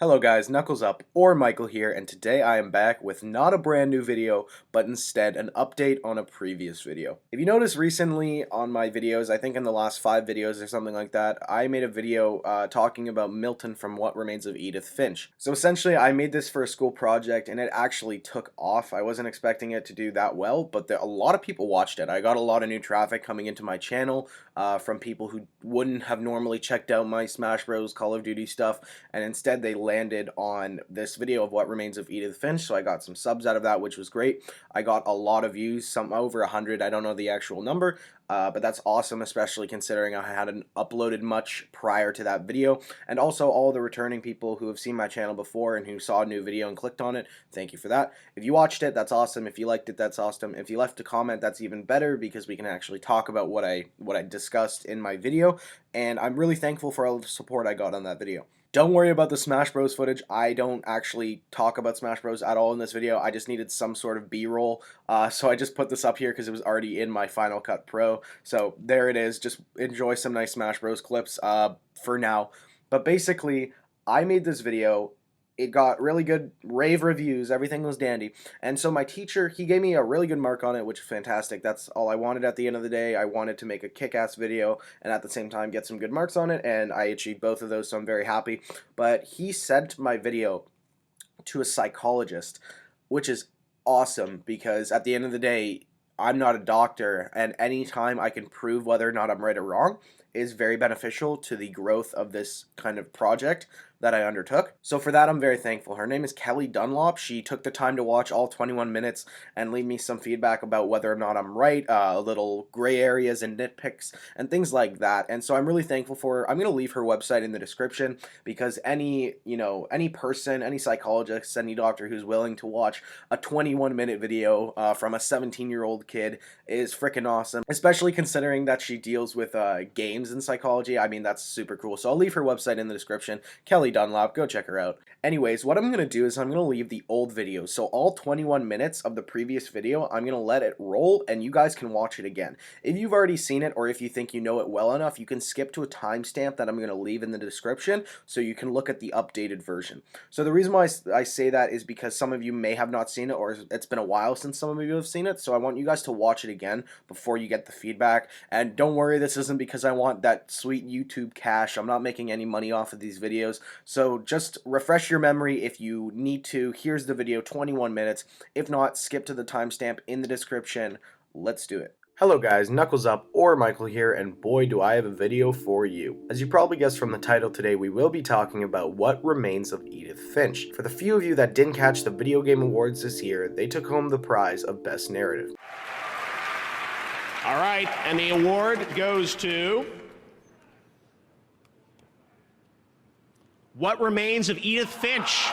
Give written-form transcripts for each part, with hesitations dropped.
Hello guys, KnucklesUp or Michael here, and today I am back with not a brand new video, but instead an update on a previous video. If you notice recently on my videos, I think in the last 5 videos or something like that, I made a video talking about Milton from What Remains of Edith Finch. So essentially I made this for a school project and it actually took off. I wasn't expecting it to do that well, but a lot of people watched it. I got a lot of new traffic coming into my channel from people who wouldn't have normally checked out my Smash Bros. Call of Duty stuff, and instead they landed on this video of What Remains of Edith Finch, so I got some subs out of that, which was great. I got a lot of views, some over 100, I don't know the actual number, but that's awesome, especially considering I hadn't uploaded much prior to that video. And also all the returning people who have seen my channel before and who saw a new video and clicked on it, thank you for that. If you watched it, that's awesome. If you liked it, that's awesome. If you left a comment, that's even better, because we can actually talk about what I discussed in my video, and I'm really thankful for all the support I got on that video. Don't worry about the Smash Bros footage. I don't actually talk about Smash Bros at all in this video. I just needed some sort of B-roll, so I just put this up here because it was already in my Final Cut Pro. So there it is. Just enjoy some nice Smash Bros clips for now. But basically, I made this video. It got really good rave reviews, everything was dandy, and so my teacher, he gave me a really good mark on it, which is fantastic. That's all I wanted at the end of the day. I wanted to make a kick-ass video and at the same time get some good marks on it, and I achieved both of those, so I'm very happy. But he sent my video to a psychologist, which is awesome, because at the end of the day, I'm not a doctor, and anytime I can prove whether or not I'm right or wrong is very beneficial to the growth of this kind of project that I undertook. So for that, I'm very thankful. Her name is Kelly Dunlop. She took the time to watch all 21 minutes and leave me some feedback about whether or not I'm right, little gray areas and nitpicks and things like that. And so I'm really thankful for her. I'm going to leave her website in the description, because any person, any psychologist, any doctor who's willing to watch a 21-minute video from a 17-year-old kid is freaking awesome, especially considering that she deals with games in psychology. I mean, that's super cool. So I'll leave her website in the description. Kelly Dunlop, go check her out. Anyways, what I'm going to do is I'm going to leave the old video. So all 21 minutes of the previous video, I'm going to let it roll and you guys can watch it again. If you've already seen it, or if you think you know it well enough, you can skip to a timestamp that I'm going to leave in the description so you can look at the updated version. So the reason why I say that is because some of you may have not seen it, or it's been a while since some of you have seen it, so I want you guys to watch it again before you get the feedback. And don't worry, this isn't because I want that sweet YouTube cash. I'm not making any money off of these videos. So just refresh your memory if you need to. Here's the video, 21 minutes. If not, skip to the timestamp in the description. Let's do it. Hello guys, KnucklesUp or Michael here, and boy do I have a video for you. As you probably guessed from the title, today we will be talking about What Remains of Edith Finch. For the few of you that didn't catch the Video Game Awards this year, they took home the prize of Best Narrative. All right, and the award goes to What Remains of Edith Finch.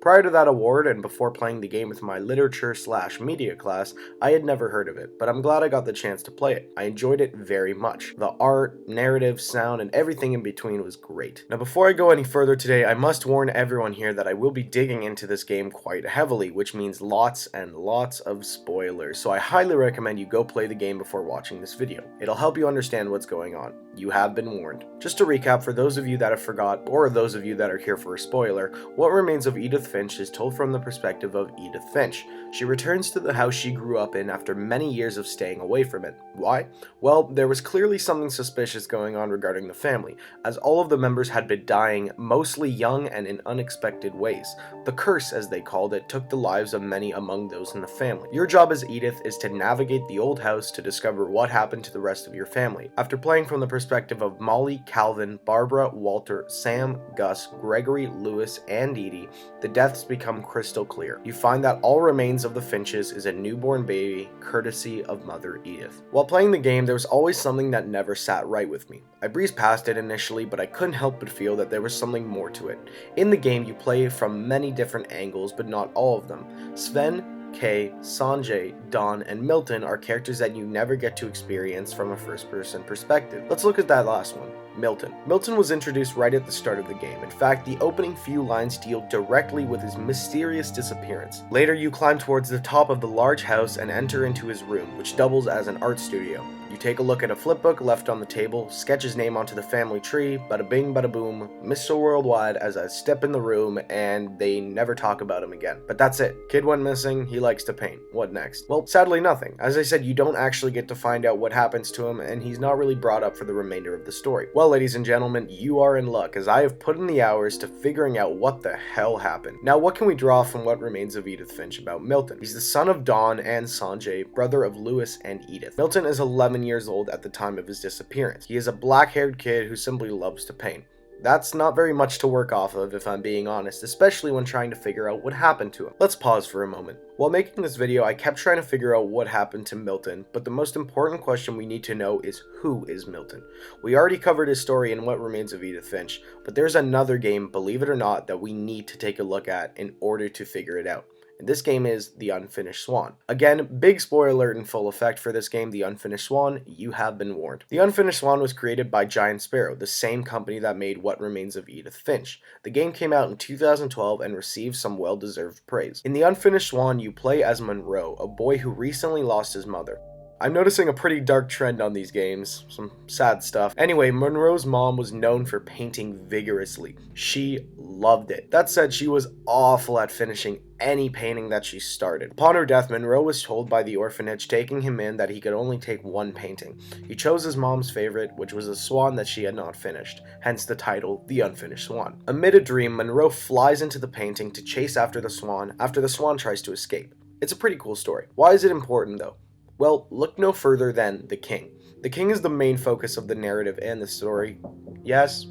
Prior to that award, and before playing the game with my literature/media class, I had never heard of it, but I'm glad I got the chance to play it. I enjoyed it very much. The art, narrative, sound, and everything in between was great. Now before I go any further today, I must warn everyone here that I will be digging into this game quite heavily, which means lots and lots of spoilers, so I highly recommend you go play the game before watching this video. It'll help you understand what's going on. You have been warned. Just to recap, for those of you that have forgot, or those of you that are here for a spoiler, What Remains of Edith Finch is told from the perspective of Edith Finch. She returns to the house she grew up in after many years of staying away from it. Why? Well, there was clearly something suspicious going on regarding the family, as all of the members had been dying, mostly young and in unexpected ways. The curse, as they called it, took the lives of many among those in the family. Your job as Edith is to navigate the old house to discover what happened to the rest of your family. After playing from the perspective of Molly, Calvin, Barbara, Walter, Sam, Gus, Gregory, Lewis, and Edie, the deaths become crystal clear. You find that all remains of the Finches is a newborn baby, courtesy of Mother Edith. While playing the game, there was always something that never sat right with me. I breezed past it initially, but I couldn't help but feel that there was something more to it. In the game, you play from many different angles, but not all of them. Sven, Kay, Sanjay, Dawn, and Milton are characters that you never get to experience from a first-person perspective. Let's look at that last one. Milton. Milton was introduced right at the start of the game. In fact, the opening few lines deal directly with his mysterious disappearance. Later, you climb towards the top of the large house and enter into his room, which doubles as an art studio. You take a look at a flipbook left on the table, sketch his name onto the family tree, bada bing bada boom, Mr. Worldwide as I step in the room, and they never talk about him again. But that's it. Kid went missing, he likes to paint. What next? Well, sadly nothing. As I said, you don't actually get to find out what happens to him, and he's not really brought up for the remainder of the story. Well, ladies and gentlemen, you are in luck, as I have put in the hours to figuring out what the hell happened. Now, what can we draw from What Remains of Edith Finch about Milton? He's the son of Dawn and Sanjay, brother of Louis and Edith. Milton is 11 years old at the time of his disappearance. He is a black-haired kid who simply loves to paint. That's not very much to work off of, if I'm being honest, especially when trying to figure out what happened to him. Let's pause for a moment. While making this video, I kept trying to figure out what happened to Milton, but the most important question we need to know is who is Milton? We already covered his story in What Remains of Edith Finch, but there's another game, believe it or not, that we need to take a look at in order to figure it out. And this game is The Unfinished Swan. Again, big spoiler alert in full effect for this game, The Unfinished Swan, you have been warned. The Unfinished Swan was created by Giant Sparrow, the same company that made What Remains of Edith Finch. The game came out in 2012 and received some well-deserved praise. In The Unfinished Swan, you play as Monroe, a boy who recently lost his mother. I'm noticing a pretty dark trend on these games, some sad stuff. Anyway, Monroe's mom was known for painting vigorously. She loved it. That said, she was awful at finishing any painting that she started. Upon her death, Monroe was told by the orphanage taking him in that he could only take one painting. He chose his mom's favorite, which was a swan that she had not finished, hence the title, The Unfinished Swan. Amid a dream, Monroe flies into the painting to chase after the swan tries to escape. It's a pretty cool story. Why is it important though? Well, look no further than the king. The king is the main focus of the narrative and the story. Yes,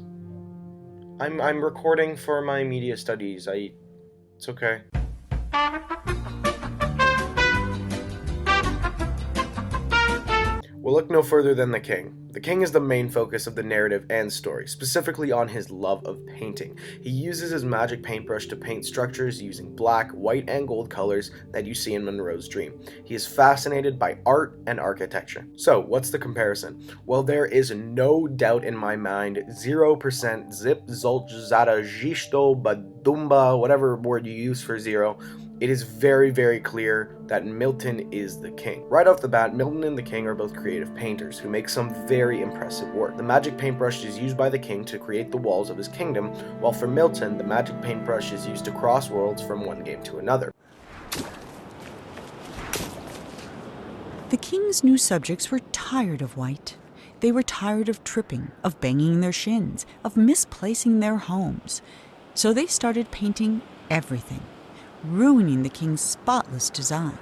I'm recording for my media studies. It's okay. We'll look no further than the king. The king is the main focus of the narrative and story, specifically on his love of painting. He uses his magic paintbrush to paint structures using black, white, and gold colors that you see in Monroe's dream. He is fascinated by art and architecture. So, what's the comparison? Well, there is no doubt in my mind, 0% zip, zolch, zada, zhisto, badumba, whatever word you use for zero. It is very, very clear that Milton is the king. Right off the bat, Milton and the king are both creative painters who make some very impressive work. The magic paintbrush is used by the king to create the walls of his kingdom, while for Milton, the magic paintbrush is used to cross worlds from one game to another. The king's new subjects were tired of white. They were tired of tripping, of banging their shins, of misplacing their homes. So they started painting everything, ruining the king's spotless design.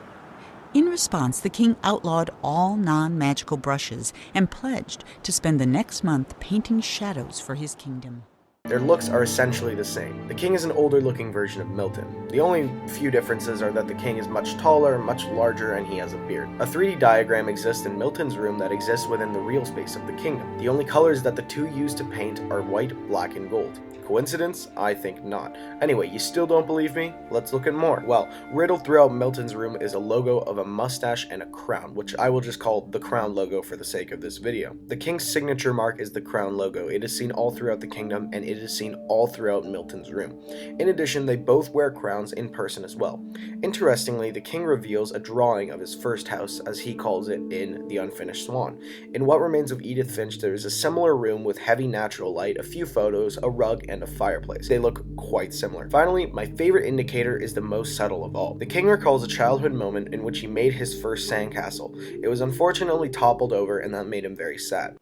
In response, the king outlawed all non-magical brushes and pledged to spend the next month painting shadows for his kingdom. Their looks are essentially the same. The king is an older looking version of Milton. The only few differences are that the king is much taller, much larger, and he has a beard. A 3D diagram exists in Milton's room that exists within the real space of the kingdom. The only colors that the two use to paint are white, black, and gold. Coincidence? I think not. Anyway, you still don't believe me? Let's look at more. Well, riddled throughout Milton's room is a logo of a mustache and a crown, which I will just call the crown logo for the sake of this video. The king's signature mark is the crown logo. It is seen all throughout the kingdom, and it is seen all throughout Milton's room. In addition, they both wear crowns in person as well. Interestingly, the king reveals a drawing of his first house, as he calls it, in The Unfinished Swan. In What Remains of Edith Finch, there is a similar room with heavy natural light, a few photos, a rug, and a fireplace. They look quite similar. Finally, my favorite indicator is the most subtle of all. The king recalls a childhood moment in which he made his first sandcastle. It was unfortunately toppled over, and that made him very sad.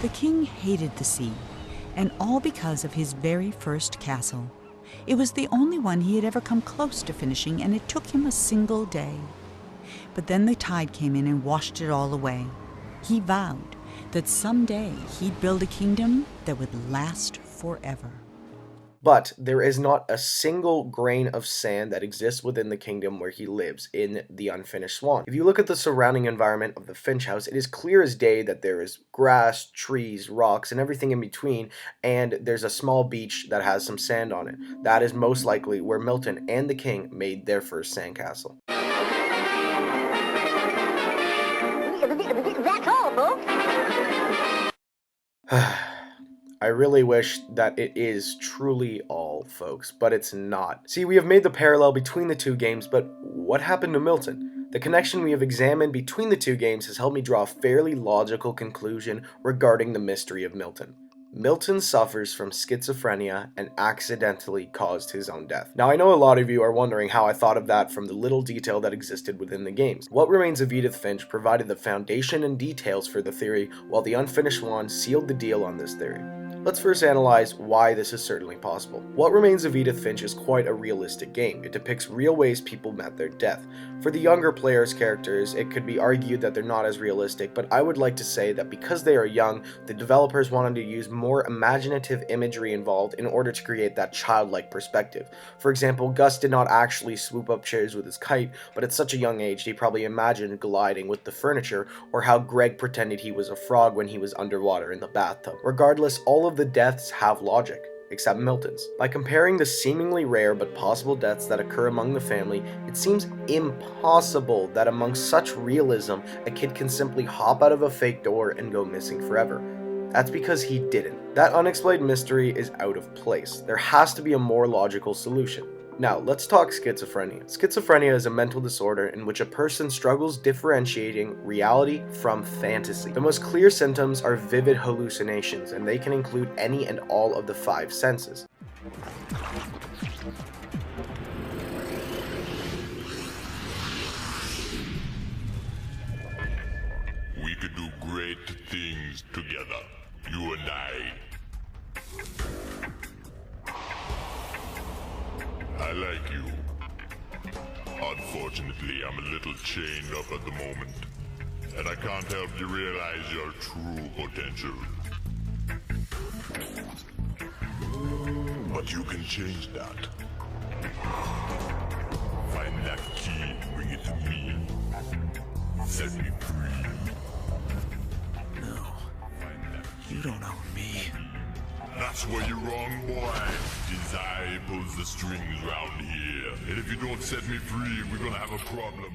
The king hated the sea, and all because of his very first castle. It was the only one he had ever come close to finishing, and it took him a single day. But then the tide came in and washed it all away. He vowed that someday he'd build a kingdom that would last forever. But there is not a single grain of sand that exists within the kingdom where he lives in The Unfinished Swan. If you look at the surrounding environment of the Finch house, it is clear as day that there is grass, trees, rocks, and everything in between, and there's a small beach that has some sand on it. That is most likely where Milton and the king made their first sandcastle. That's all, folks. I really wish that it is truly all, folks, but it's not. See, we have made the parallel between the two games, but what happened to Milton? The connection we have examined between the two games has helped me draw a fairly logical conclusion regarding the mystery of Milton. Milton suffers from schizophrenia and accidentally caused his own death. Now, I know a lot of you are wondering how I thought of that from the little detail that existed within the games. What Remains of Edith Finch provided the foundation and details for the theory, while the Unfinished Swan sealed the deal on this theory. Let's first analyze why this is certainly possible. What Remains of Edith Finch is quite a realistic game. It depicts real ways people met their death. For the younger players' characters, it could be argued that they're not as realistic, but I would like to say that because they are young, the developers wanted to use more imaginative imagery involved in order to create that childlike perspective. For example, Gus did not actually swoop up chairs with his kite, but at such a young age he probably imagined gliding with the furniture, or how Greg pretended he was a frog when he was underwater in the bathtub. Regardless, all of the deaths have logic, except Milton's. By comparing the seemingly rare but possible deaths that occur among the family, it seems impossible that among such realism, a kid can simply hop out of a fake door and go missing forever. That's because he didn't. That unexplained mystery is out of place. There has to be a more logical solution. Now, let's talk schizophrenia. Schizophrenia is a mental disorder in which a person struggles differentiating reality from fantasy. The most clear symptoms are vivid hallucinations, and they can include any and all of the 5 senses. We could do great things together, you and I. I like you. Unfortunately, I'm a little chained up at the moment, and I can't help you realize your true potential. But you can change that. Find that key, bring it to me. Set me free. No, you don't own me. That's where you're wrong, boy. Desire pulls the strings round here. And if you don't set me free, we're gonna have a problem.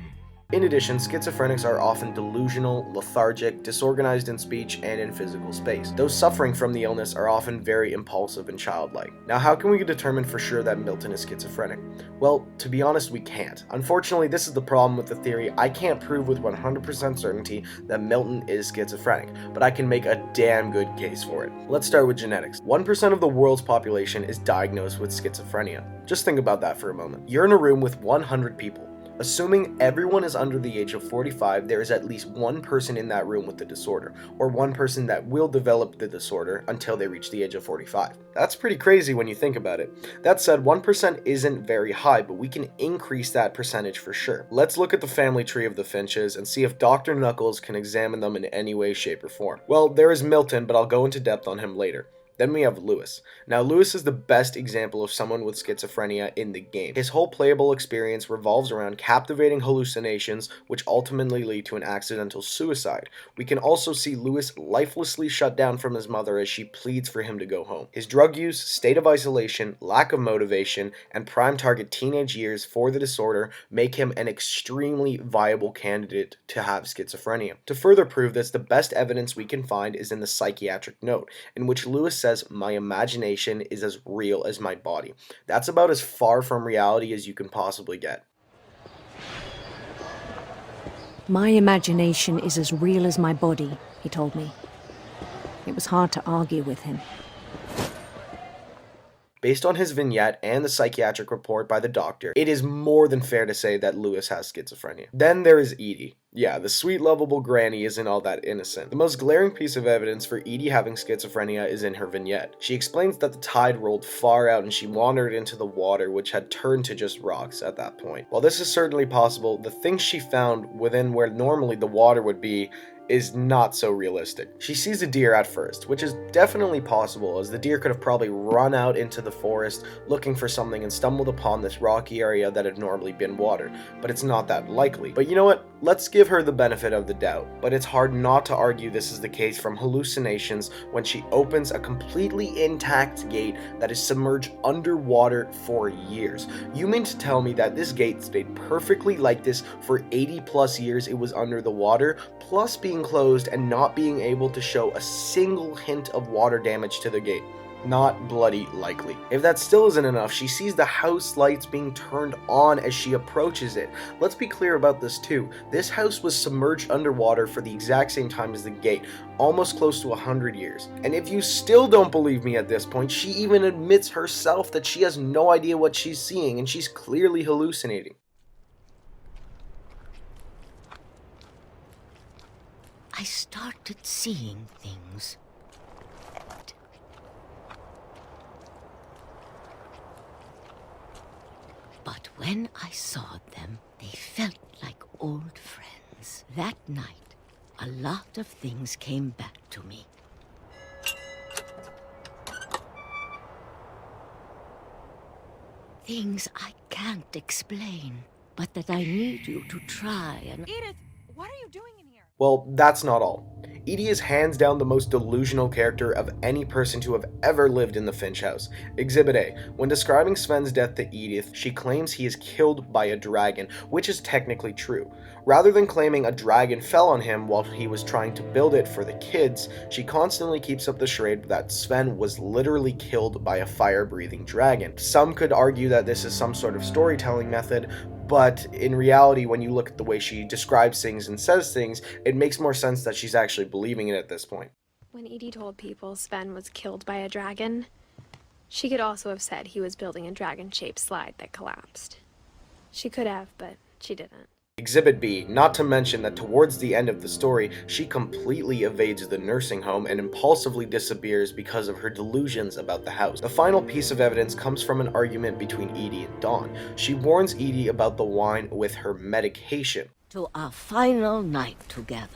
In addition, schizophrenics are often delusional, lethargic, disorganized in speech and in physical space. Those suffering from the illness are often very impulsive and childlike. Now, how can we determine for sure that Milton is schizophrenic? Well, to be honest, we can't. Unfortunately, this is the problem with the theory. I can't prove with 100% certainty that Milton is schizophrenic, but I can make a damn good case for it. Let's start with genetics. 1% of the world's population is diagnosed with schizophrenia. Just think about that for a moment. You're in a room with 100 people. Assuming everyone is under the age of 45, there is at least one person in that room with the disorder, or one person that will develop the disorder until they reach the age of 45. That's pretty crazy when you think about it. That said, 1% isn't very high, but we can increase that percentage for sure. Let's look at the family tree of the Finches and see if Dr. Knuckles can examine them in any way, shape, or form. Well, there is Milton, but I'll go into depth on him later. Then we have Lewis. Now, Lewis is the best example of someone with schizophrenia in the game. His whole playable experience revolves around captivating hallucinations, which ultimately lead to an accidental suicide. We can also see Lewis lifelessly shut down from his mother as she pleads for him to go home. His drug use, state of isolation, lack of motivation, and prime target teenage years for the disorder make him an extremely viable candidate to have schizophrenia. To further prove this, the best evidence we can find is in the psychiatric note, in which Lewis says, "My imagination is as real as my body." That's about as far from reality as you can possibly get. My imagination is as real as my body, he told me. It was hard to argue with him. Based on his vignette and the psychiatric report by the doctor, it is more than fair to say that Lewis has schizophrenia. Then there is Edie. Yeah, the sweet, lovable granny isn't all that innocent. The most glaring piece of evidence for Edie having schizophrenia is in her vignette. She explains that the tide rolled far out and she wandered into the water, which had turned to just rocks at that point. While this is certainly possible, the things she found within where normally the water would be is not so realistic. She sees a deer at first, which is definitely possible, as the deer could have probably run out into the forest looking for something and stumbled upon this rocky area that had normally been water, but it's not that likely. But you know what? Let's give her the benefit of the doubt, but it's hard not to argue this is the case from hallucinations when she opens a completely intact gate that is submerged underwater for years. You mean to tell me that this gate stayed perfectly like this for 80 plus years it was under the water, plus being closed and not being able to show a single hint of water damage to the gate? not bloody likely. If that still isn't enough, she sees the house lights being turned on as she approaches it. Let's be clear about this too. This house was submerged underwater for the exact same time as the gate, almost close to 100 years. And if you still don't believe me at this point, she even admits herself that she has no idea what she's seeing and she's clearly hallucinating. I started seeing things. But when I saw them, they felt like old friends. That night, a lot of things came back to me. Things I can't explain, but that I need you to try and... Edith, what are you doing in here? Well, that's not all. Edie is hands down the most delusional character of any person to have ever lived in the Finch house. Exhibit A. When describing Sven's death to Edith, she claims he is killed by a dragon, which is technically true. Rather than claiming a dragon fell on him while he was trying to build it for the kids, she constantly keeps up the charade that Sven was literally killed by a fire-breathing dragon. Some could argue that this is some sort of storytelling method, but in reality, when you look at the way she describes things and says things, it makes more sense that she's actually believing it at this point. When Edie told people Sven was killed by a dragon, she could also have said he was building a dragon-shaped slide that collapsed. She could have, but she didn't. Exhibit B, not to mention that towards the end of the story, she completely evades the nursing home and impulsively disappears because of her delusions about the house. The final piece of evidence comes from an argument between Edie and Dawn. She warns Edie about the wine with her medication. To our final night together,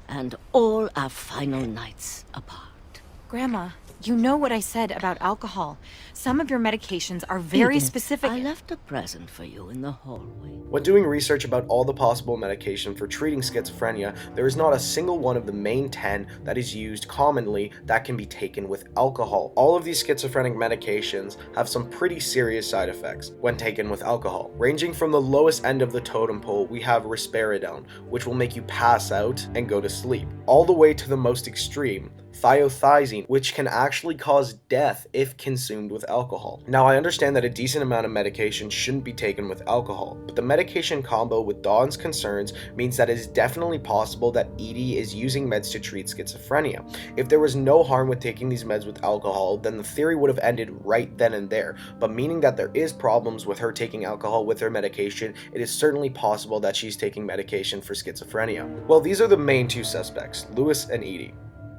and all our final nights apart. Grandma, you know what I said about alcohol. Some of your medications are very Edith, specific. I left a present for you in the hallway. When doing research about all the possible medication for treating schizophrenia, there is not a single one of the main 10 that is used commonly that can be taken with alcohol. All of these schizophrenic medications have some pretty serious side effects when taken with alcohol. Ranging from the lowest end of the totem pole, we have risperidone, which will make you pass out and go to sleep, all the way to the most extreme, thiazide, which can actually cause death if consumed with alcohol. Now, I understand that a decent amount of medication shouldn't be taken with alcohol, but the medication combo with Dawn's concerns means that it is definitely possible that Edie is using meds to treat schizophrenia. If there was no harm with taking these meds with alcohol, then the theory would have ended right then and there, but meaning that there is problems with her taking alcohol with her medication, it is certainly possible that she's taking medication for schizophrenia. Well, these are the main two suspects, Lewis and Edie.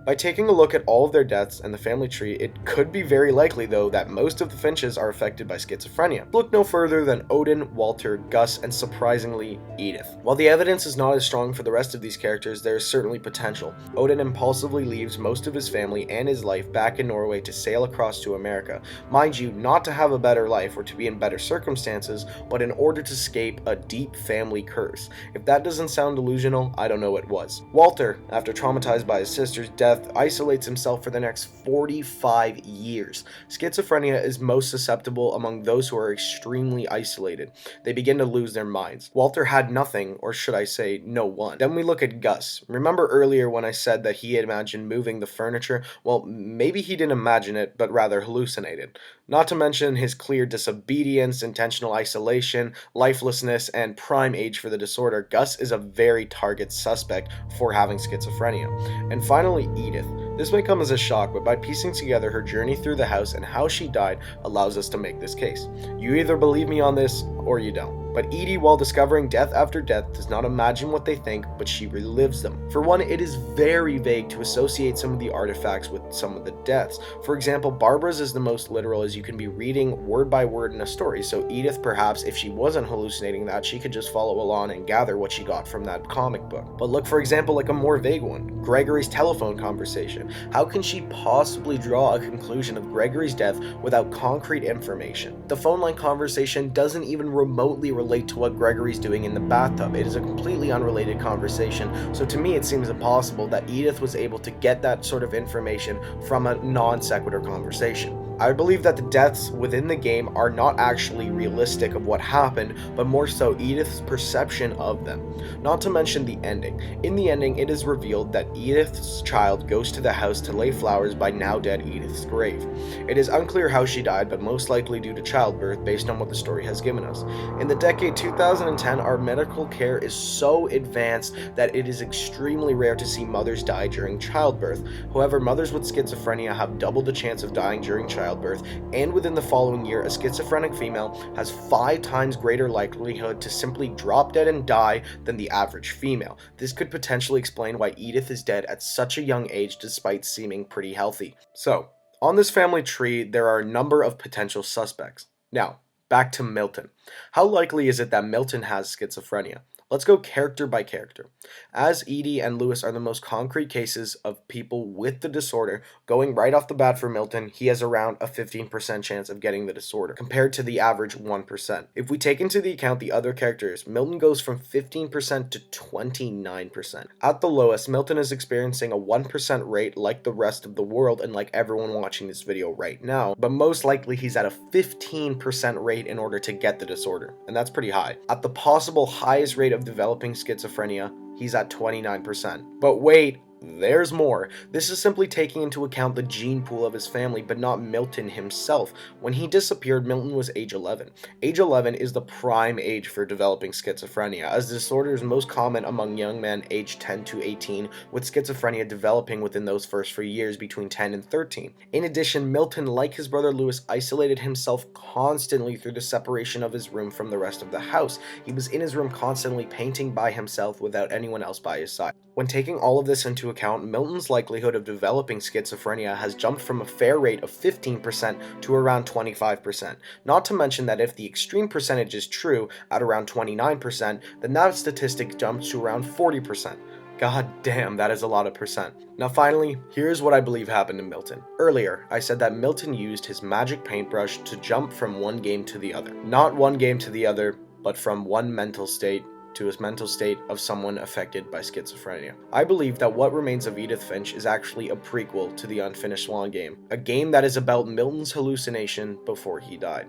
By taking a look at all of their deaths and the family tree, it could be very likely, though, that most of the Finches are affected by schizophrenia. Look no further than Odin, Walter, Gus, and surprisingly, Edith. While the evidence is not as strong for the rest of these characters, there is certainly potential. Odin impulsively leaves most of his family and his life back in Norway to sail across to America. Mind you, not to have a better life or to be in better circumstances, but in order to escape a deep family curse. If that doesn't sound delusional, I don't know what was. Walter, after traumatized by his sister's death, isolates himself for the next 45 years. Schizophrenia is most susceptible among those who are extremely isolated. They begin to lose their minds. Walter had nothing, or should I say, no one. Then we look at Gus. Remember earlier when I said that he had imagined moving the furniture? Well, maybe he didn't imagine it, but rather hallucinated. Not to mention his clear disobedience, intentional isolation, lifelessness, and prime age for the disorder. Gus is a very target suspect for having schizophrenia. And finally, Edith. This may come as a shock, but by piecing together her journey through the house and how she died allows us to make this case. You either believe me on this, or you don't. But Edie, while discovering death after death, does not imagine what they think, but she relives them. For one, it is very vague to associate some of the artifacts with some of the deaths. For example, Barbara's is the most literal, as you can be reading word by word in a story, so Edith, perhaps, if she wasn't hallucinating that, she could just follow along and gather what she got from that comic book. But look, for example, like a more vague one, Gregory's telephone conversation. How can she possibly draw a conclusion of Gregory's death without concrete information? The phone line conversation doesn't even remotely relate to what Gregory's doing in the bathtub. It is a completely unrelated conversation, so to me it seems impossible that Edith was able to get that sort of information from a non sequitur conversation. I believe that the deaths within the game are not actually realistic of what happened, but more so Edith's perception of them. Not to mention the ending. In the ending, it is revealed that Edith's child goes to the house to lay flowers by now dead Edith's grave. It is unclear how she died, but most likely due to childbirth based on what the story has given us. In the decade 2010, our medical care is so advanced that it is extremely rare to see mothers die during childbirth. However, mothers with schizophrenia have double the chance of dying during childbirth, and within the following year, a schizophrenic female has 5 times greater likelihood to simply drop dead and die than the average female. This could potentially explain why Edith is dead at such a young age despite seeming pretty healthy. So, on this family tree, there are a number of potential suspects. Now, back to Milton. How likely is it that Milton has schizophrenia? Let's go character by character. As Edie and Lewis are the most concrete cases of people with the disorder, going right off the bat for Milton, he has around a 15% chance of getting the disorder, compared to the average 1%. If we take into the account the other characters, Milton goes from 15% to 29%. At the lowest, Milton is experiencing a 1% rate like the rest of the world and like everyone watching this video right now, but most likely he's at a 15% rate in order to get the disorder, and that's pretty high. At the possible highest rate of developing schizophrenia, he's at 29%. But wait, there's more. This is simply taking into account the gene pool of his family, but not Milton himself. When he disappeared, Milton was age 11. Age 11 is the prime age for developing schizophrenia, as the disorder is most common among young men aged 10 to 18, with schizophrenia developing within those first few years between 10 and 13. In addition, Milton, like his brother Lewis, isolated himself constantly through the separation of his room from the rest of the house. He was in his room constantly painting by himself without anyone else by his side. When taking all of this into account, Milton's likelihood of developing schizophrenia has jumped from a fair rate of 15% to around 25%. Not to mention that if the extreme percentage is true, at around 29%, then that statistic jumps to around 40%. God damn, that is a lot of percent. Now finally, here's what I believe happened to Milton. Earlier, I said that Milton used his magic paintbrush to jump from one game to the other. Not one game to the other, but from one mental state to his mental state of someone affected by schizophrenia. I believe that What Remains of Edith Finch is actually a prequel to the Unfinished Swan game, a game that is about Milton's hallucination before he died.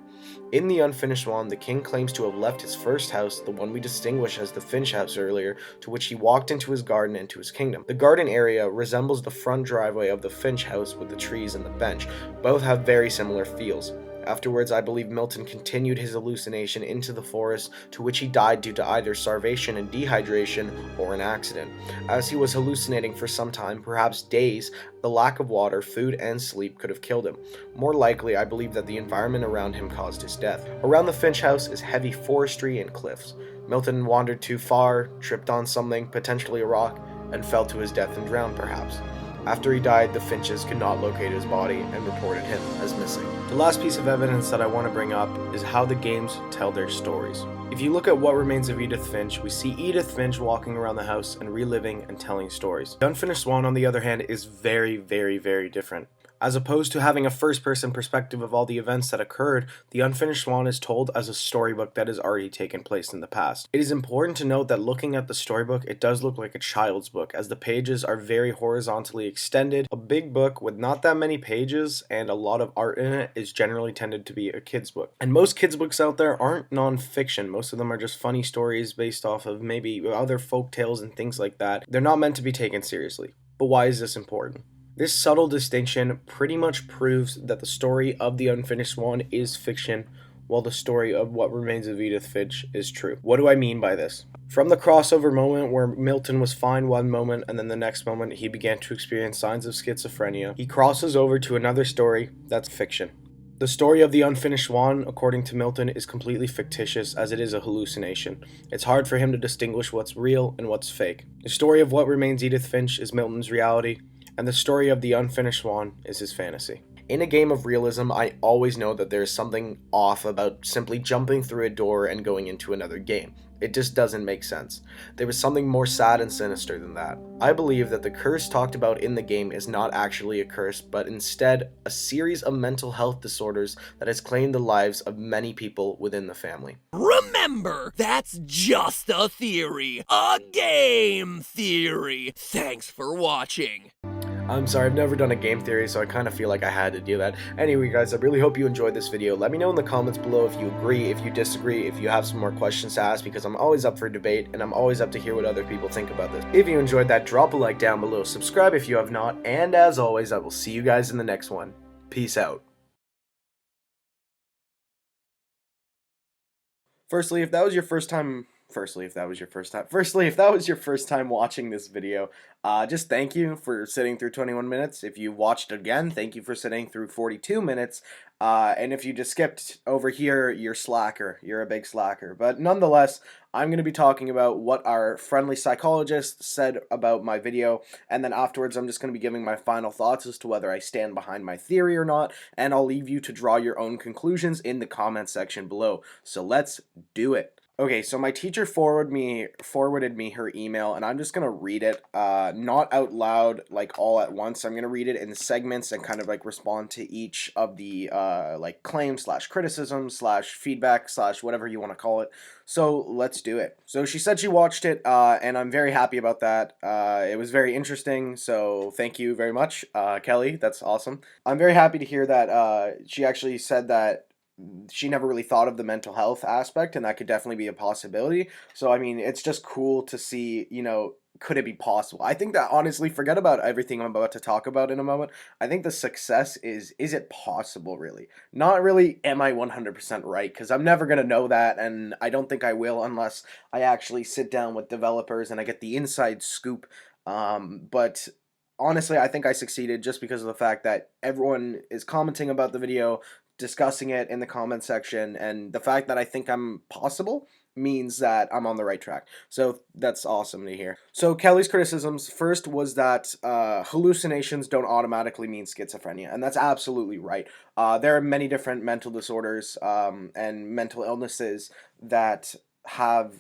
In the Unfinished Swan, the king claims to have left his first house, the one we distinguished as the Finch house earlier, to which he walked into his garden and to his kingdom. The garden area resembles the front driveway of the Finch house with the trees and the bench. Both have very similar feels. Afterwards, I believe Milton continued his hallucination into the forest, to which he died due to either starvation and dehydration or an accident. As he was hallucinating for some time, perhaps days, the lack of water, food, and sleep could have killed him. More likely, I believe that the environment around him caused his death. Around the Finch house is heavy forestry and cliffs. Milton wandered too far, tripped on something, potentially a rock, and fell to his death and drowned perhaps. After he died, the Finches could not locate his body and reported him as missing. The last piece of evidence that I want to bring up is how the games tell their stories. If you look at What Remains of Edith Finch, we see Edith Finch walking around the house and reliving and telling stories. The Unfinished Swan, on the other hand, is very, very, very different. As opposed to having a first-person perspective of all the events that occurred, The Unfinished Swan is told as a storybook that has already taken place in the past. It is important to note that looking at the storybook, it does look like a child's book, as the pages are very horizontally extended. A big book with not that many pages and a lot of art in it is generally tended to be a kid's book. And most kids' books out there aren't non-fiction. Most of them are just funny stories based off of maybe other folk tales and things like that. They're not meant to be taken seriously. But why is this important? This subtle distinction pretty much proves that the story of The Unfinished Swan is fiction, while the story of What Remains of Edith Finch is true. What do I mean by this? From the crossover moment where Milton was fine one moment and then the next moment he began to experience signs of schizophrenia, he crosses over to another story that's fiction. The story of The Unfinished Swan, according to Milton, is completely fictitious as it is a hallucination. It's hard for him to distinguish what's real and what's fake. The story of What Remains Edith Finch is Milton's reality, and the story of The Unfinished Swan is his fantasy. In a game of realism, I always know that there's something off about simply jumping through a door and going into another game. It just doesn't make sense. There was something more sad and sinister than that. I believe that the curse talked about in the game is not actually a curse, but instead a series of mental health disorders that has claimed the lives of many people within the family. Remember, that's just a theory. A game theory. Thanks for watching. I'm sorry, I've never done a game theory, so I kind of feel like I had to do that. Anyway, guys, I really hope you enjoyed this video. Let me know in the comments below if you agree, if you disagree, if you have some more questions to ask, because I'm always up for debate, and I'm always up to hear what other people think about this. If you enjoyed that, drop a like down below, subscribe if you have not, and as always, I will see you guys in the next one. Peace out. Firstly, if that was your first time watching this video, just thank you for sitting through 21 minutes. If you watched again, thank you for sitting through 42 minutes. And if you just skipped over here, you're slacker. You're a big slacker. But nonetheless, I'm going to be talking about what our friendly psychologist said about my video, and then afterwards I'm just going to be giving my final thoughts as to whether I stand behind my theory or not, and I'll leave you to draw your own conclusions in the comment section below. So let's do it. Okay, so my teacher forwarded me her email, and I'm just gonna read it, not out loud, like all at once. I'm gonna read it in segments and kind of like respond to each of the like claims / criticism / feedback / whatever you want to call it. So let's do it. So she said she watched it, and I'm very happy about that. It was very interesting, so thank you very much, Kelly. That's awesome. I'm very happy to hear that she actually said that she never really thought of the mental health aspect, and that could definitely be a possibility. So I mean, it's just cool to see, you know, could it be possible? I think that, honestly, forget about everything I'm about to talk about in a moment. I think the success is it possible, really? Not really, am I 100% right? Because I'm never going to know that, and I don't think I will unless I actually sit down with developers and I get the inside scoop. But honestly, I think I succeeded just because of the fact that everyone is commenting about the video, discussing it in the comment section, and the fact that I think I'm possible means that I'm on the right track. So that's awesome to hear. So Kelly's criticisms first was that hallucinations don't automatically mean schizophrenia, and that's absolutely right. There are many different mental disorders and mental illnesses that have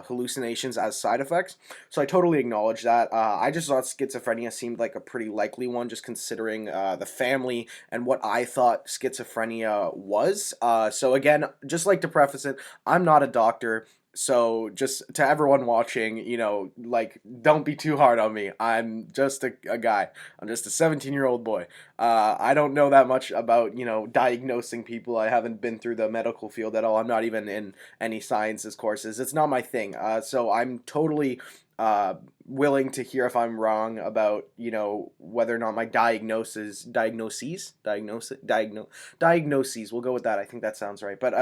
hallucinations as side effects, so I totally acknowledge that. I just thought schizophrenia seemed like a pretty likely one, just considering the family and what I thought schizophrenia was. So again, just like to preface it, I'm not a doctor, so just to everyone watching, you know, like, don't be too hard on me. I'm just a guy. I'm just a 17-year-old boy. I don't know that much about, you know, diagnosing people. I haven't been through the medical field at all. I'm not even in any sciences courses. It's not my thing. So I'm totally willing to hear if I'm wrong about, you know, whether or not my diagnoses, we'll go with that. I think that sounds right. But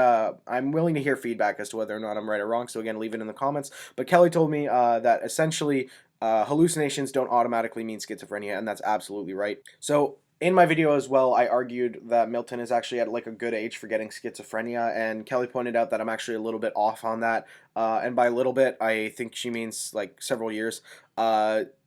I'm willing to hear feedback as to whether or not I'm right or wrong. So again, leave it in the comments. But Kelly told me that essentially hallucinations don't automatically mean schizophrenia, and that's absolutely right. So in my video as well, I argued that Milton is actually at like a good age for getting schizophrenia, and Kelly pointed out that I'm actually a little bit off on that, and by a little bit, I think she means like several years.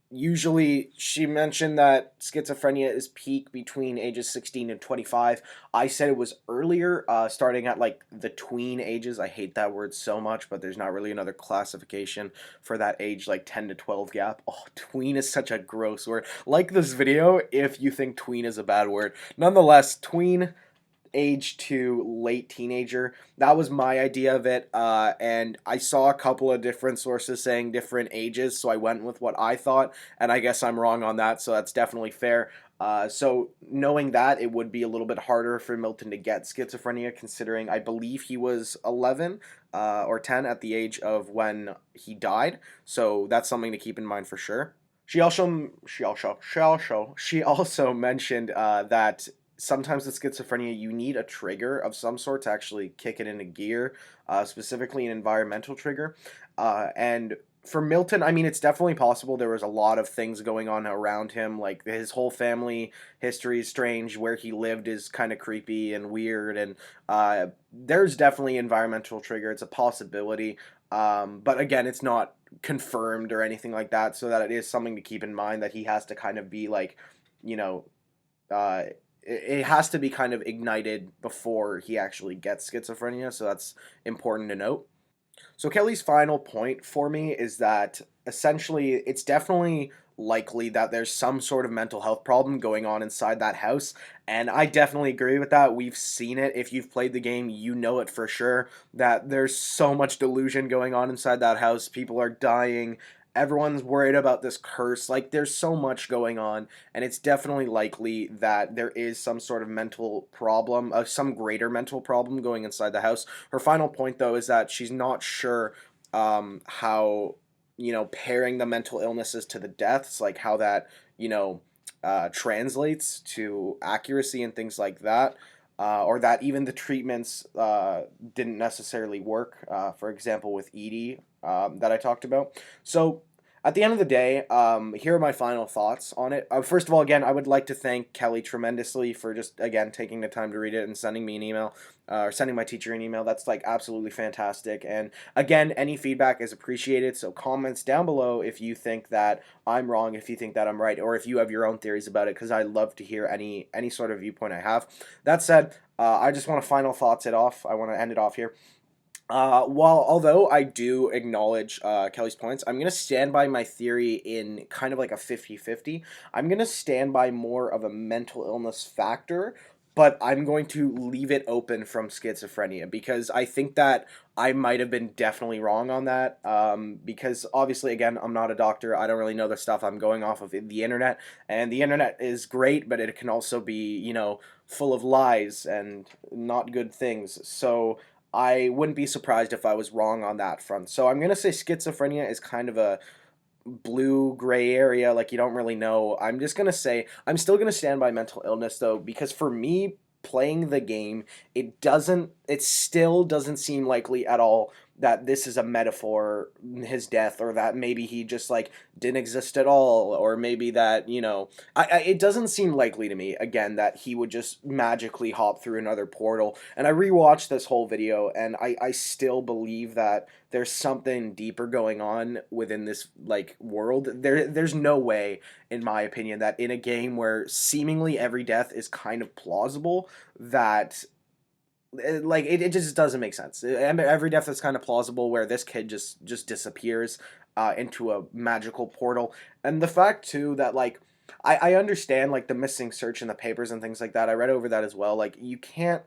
Usually, she mentioned that schizophrenia is peak between ages 16 and 25. I said it was earlier, starting at like the tween ages. I hate that word so much, but there's not really another classification for that age, like 10 to 12 gap. Oh, tween is such a gross word. Like this video if you think tween is a bad word. Nonetheless, tween, age to late teenager, that was my idea of it, and I saw a couple of different sources saying different ages, so I went with what I thought, and I guess I'm wrong on that, so that's definitely fair. So knowing that, it would be a little bit harder for Milton to get schizophrenia, considering I believe he was 11 or 10 at the age of when he died, so that's something to keep in mind for sure. She also mentioned that sometimes with schizophrenia, you need a trigger of some sort to actually kick it into gear, specifically an environmental trigger. And for Milton, I mean, it's definitely possible. There was a lot of things going on around him, like his whole family history is strange, where he lived is kind of creepy and weird, and there's definitely environmental trigger. It's a possibility, but again, it's not confirmed or anything like that, so that it is something to keep in mind, that he has to kind of be like, you know, it has to be kind of ignited before he actually gets schizophrenia, so that's important to note. So Kelly's final point for me is that essentially it's definitely likely that there's some sort of mental health problem going on inside that house, and I definitely agree with that. We've seen it. If you've played the game, you know it for sure, that there's so much delusion going on inside that house. People are dying, everyone's worried about this curse. Like, there's so much going on, and it's definitely likely that there is some sort of mental problem, some greater mental problem going inside the house. Her final point, though, is that she's not sure how, you know, pairing the mental illnesses to the deaths, like how that, you know, translates to accuracy and things like that. Or that even the treatments didn't necessarily work, for example, with Edie that I talked about. So, at the end of the day, here are my final thoughts on it. First of all, again, I would like to thank Kelly tremendously for just, again, taking the time to read it and sending me an email, or sending my teacher an email. That's, like, absolutely fantastic. And, again, any feedback is appreciated, so comments down below if you think that I'm wrong, if you think that I'm right, or if you have your own theories about it, because I love to hear any sort of viewpoint I have. That said, I just want to final thoughts it off. I want to end it off here. Although I do acknowledge Kelly's points, I'm going to stand by my theory in kind of like a 50-50. I'm going to stand by more of a mental illness factor, but I'm going to leave it open from schizophrenia, because I think that I might have been definitely wrong on that, because obviously, again, I'm not a doctor. I don't really know the stuff. I'm going off of the internet, and the internet is great, but it can also be, you know, full of lies and not good things. So I wouldn't be surprised if I was wrong on that front. So I'm going to say schizophrenia is kind of a blue gray area, like you don't really know. I'm just going to say I'm still going to stand by mental illness, though, because for me, playing the game, it still doesn't seem likely at all that this is a metaphor, his death, or that maybe he just, like, didn't exist at all, or maybe that, you know, it doesn't seem likely to me, again, that he would just magically hop through another portal. And I rewatched this whole video, and I still believe that there's something deeper going on within this, like, world. There's no way, in my opinion, that in a game where seemingly every death is kind of plausible, that like it just doesn't make sense. Every death is kind of plausible, where this kid just disappears into a magical portal. And the fact too that, like, I understand, like, the missing search in the papers and things like that. I read over that as well. Like, you can't,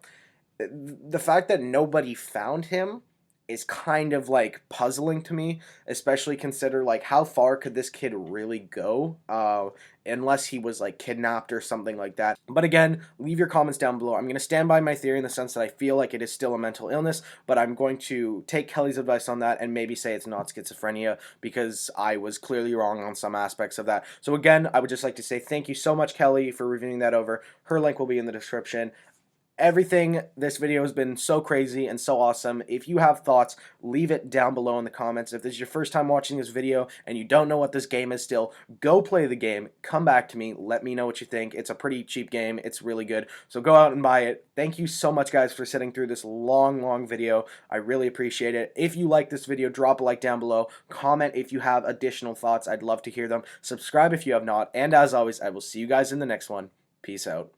the fact that nobody found him is kind of, like, puzzling to me, especially consider, like, how far could this kid really go, unless he was, like, kidnapped or something like that. But again, leave your comments down below. I'm going to stand by my theory in the sense that I feel like it is still a mental illness, but I'm going to take Kelly's advice on that and maybe say it's not schizophrenia, because I was clearly wrong on some aspects of that. So again, I would just like to say thank you so much, Kelly, for reviewing that over. Her link will be in the description. Everything, this video has been so crazy and so awesome. If you have thoughts, leave it down below in the comments. If this is your first time watching this video and you don't know what this game is still, go play the game, come back to me, let me know what you think. It's a pretty cheap game, it's really good, so go out and buy it. Thank you so much, guys, for sitting through this long video. I really appreciate it. If you like this video, drop a like down below, comment if you have additional thoughts, I'd love to hear them, subscribe if you have not, and as always, I will see you guys in the next one. Peace out.